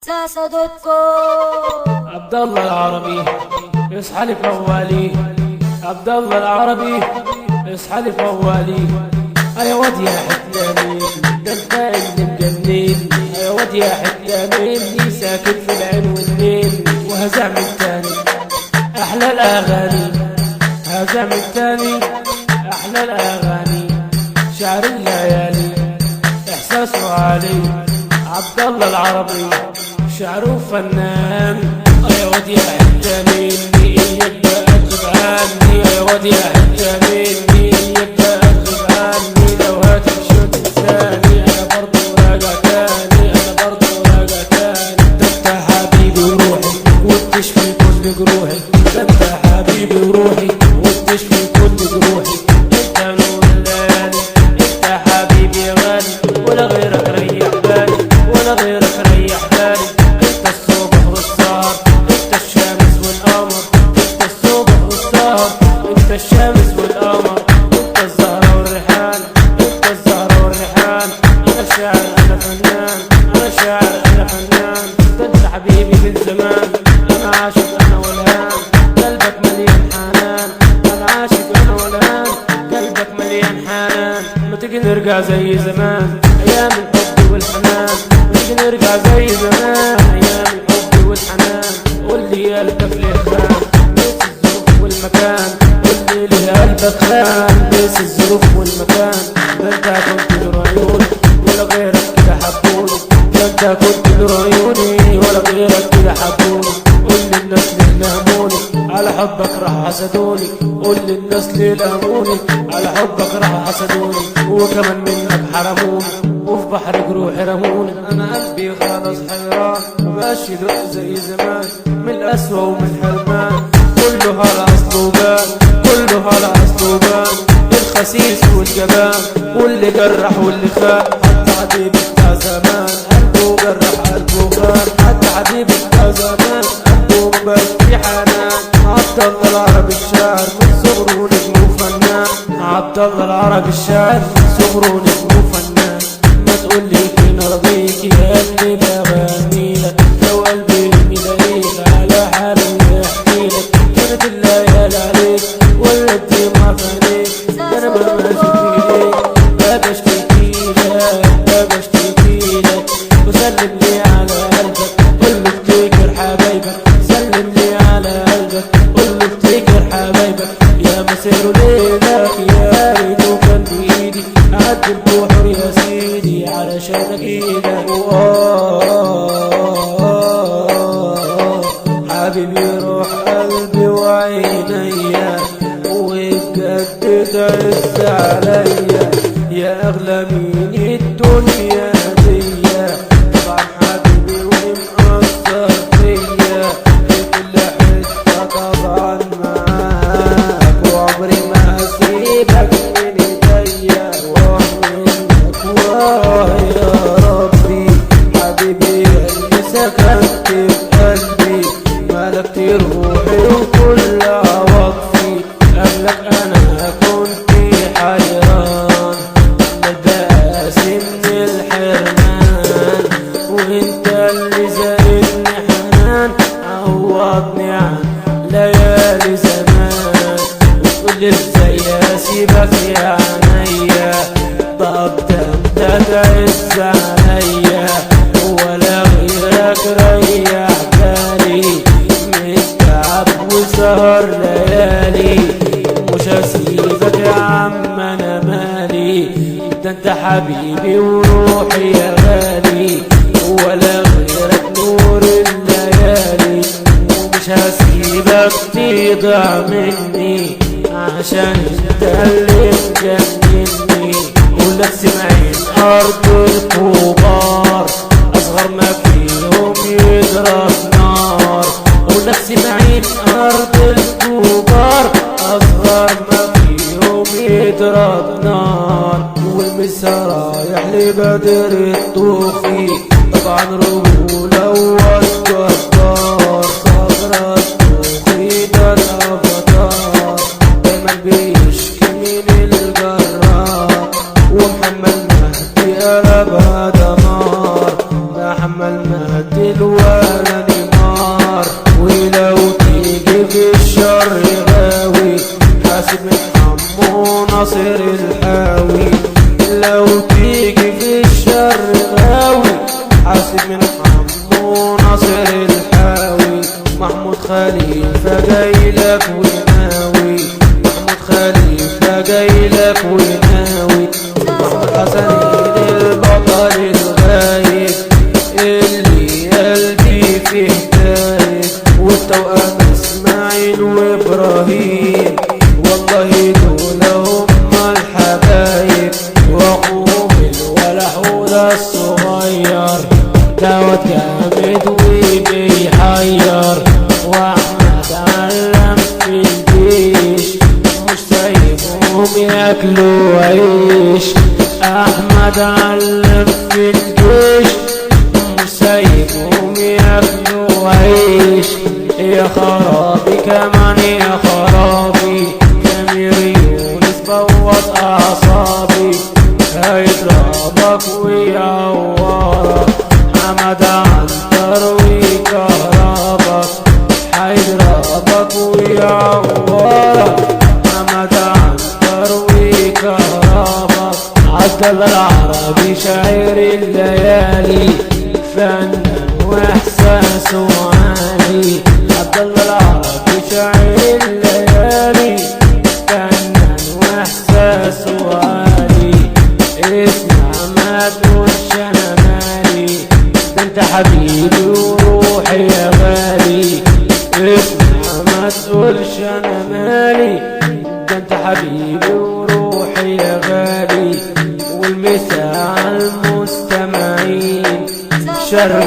عبد الله العربي يصحى لي فوالي، عبد الله العربي يصحى لي فوالي. يا واد يا حتى ده انت اللي مجنن، يا واد يا حتى مني ساكن في العين والليل. وهزع من تاني احلى الاغاني، هزع من تاني احلى الاغاني. شعر الليالي احساسه عالي، عبد الله العربي شعره فنان. يا واد يا حتى مني يبقى اكتب عني، يا واد يا حتى مني يبقى اكتب عني. لو هتمشي تنساني انا برضو راجع تاني، انا برضو راجع تاني. ده انت حبيبي وروحي وبتشفي كل جروحي، ده انت حبيبي وروحي وبتشفي كل جروحي. انت نور الليالي، انت حبيبي يا غالي، ولا غيرك ريح بالي، ولا غيرك ريح بالي. انت الصبح والسهر، انت الشمس والقمر، انت الصبح والسهر، انت الشمس والقمر، انت الزهرة والريحان، انت الزهرة والريحان. انا شاعر انا فنان، انا شاعر انا فنان. ده انت حبيبي من زمان، انا عاشق انا والهان. قلبك مليان حنان، انا عاشق انا والهان. قلبك مليان حنان. ما تيجي نرجع زي زمان ايام الحب والحنان، ما تيجي نرجع زي زمان ايام الحب والحنان. قول لي قلبك ليه خان، نسي الظروف والمكان. قول لي ليه قلبك خان، نسي الظروف والمكان. ده انت كنت نور عيوني ولا غيرك كده حبوني، ده انت كنت نور عيوني ولا غيرك كده حبوني. قول للناس ليه لهموني على حبك راح حسدوني، قول للناس ليه لهموني على حبك راح حسدوني. وكمان منك حرموني وفي بحر جروحي رموني. انا قلبي خلاص حيران مبقاش يدق زي زمان، من القسوة ومن الحرمان. كله على اصله بان، كله على اصله بان. الخسيس والجبان واللي جرح واللي خان. حتى حبيبي بتاع زمان قلبه جرح قلبه خان، حتى حبيبي بتاع زمان قلبه مبقاش في حنان. عبد الله العربي الشاعر من صغره نجم وفنان، عبد الله العربي الشاعر من صغره نجم وفنان. ما تقولي فين ارضيك يا قلبي بغني لك، لو قلبي ملاقيك على حالي يحكي لك. كانت الليالي عليك ولا الدمع فانيك، انا ما بشتكيلك ما بشتكيلك ما بشتكيلك. وسلم لي على قلبك قول له افتكر حبايبك، سلم لي على قلبك قول له افتكر حبايبك. يا مسير ليلك يا ريته كان بايدي اعدي البحر يا سيدي علشانك ايدك. حبيبي روح قلبي وعينيا وبجد تعز عليا، يا اغلى من الدنيا ديا. طبعا حبيبي ومقصر فيا في كل حته طبعا معاك، وعمري ما هسيبك من ايديا ومنك. يا ربي حبيبي اللي سكنت بقلبي، ملكت روحي وكل عواطفي. قبلك انا كنت حيران متباسم من الحرمان، وانت اللي زايدني حنان. عوضني عن ليالي زمان، وتقولي ازاي اسيبك يا عينيا. طب ده انت تعز عليا ولا غيرك ريح بالي، من تعب وسهر ليالي. مش هسيبك يا عم انا مالي، ده انت حبيبي وروحي يا غالي، ولا غيرك نور الليالي. ومش هسيبك تضيع مني عشان انت اللي مجنني. ولك سمعين ارض الكبار اصغر ما فيهم يضرب نار، ولك سمعين ارض الكبار اصغر ما فيهم يضرب نار. والمسا رايح لبدر الطوخي طبعا رجولة والجبار. صغر الطوخي ده الافاتار دايما بيشكي من الجراح، ومحمد مهدي قلبها دمار. محمد مهدي ولا نيمار، ولو تيجي في الشر غاوي حاسب من حمو ناصر الحاوي. لو تيجي في الشر غاوي حاسب من حمو ناصر الحاوي. محمود خليفة جايلك وناوي، محمود خليفة جايلك وناوي. محمود حسنين البطل الغايب اللي قلبي فيه تايب، والتوأم اسماعيل وابراهيم والله دول هم الحبايب. واخوهم الولح ده الصغير دوت جامد وبيحير، واحمد علم في الجيش مش سايبهم ياكلوا عيش. احمد علم في الجيش مش سايبهم ياكلوا عيش. يا خرابي كمان يا خرابي، سمير يونس بوظ اعصابي، هيضربك ويعورك حمد عنتر ويكهربك، هيضربك ويعورك حمد عنتر ويكهربك. عبدالله العربي شاعر الليالي فنان واحساسه عالي، عبدالله العربي شاعر الليالي فنان واحساسه عالي. اسمع ما تقولش انا مالي، ده انت حبيبي وروحي يا غالي. اسمع ما تقولش انا مالي، ده انت حبيبي وروحي يا غالي. والمساء على المستمعين شر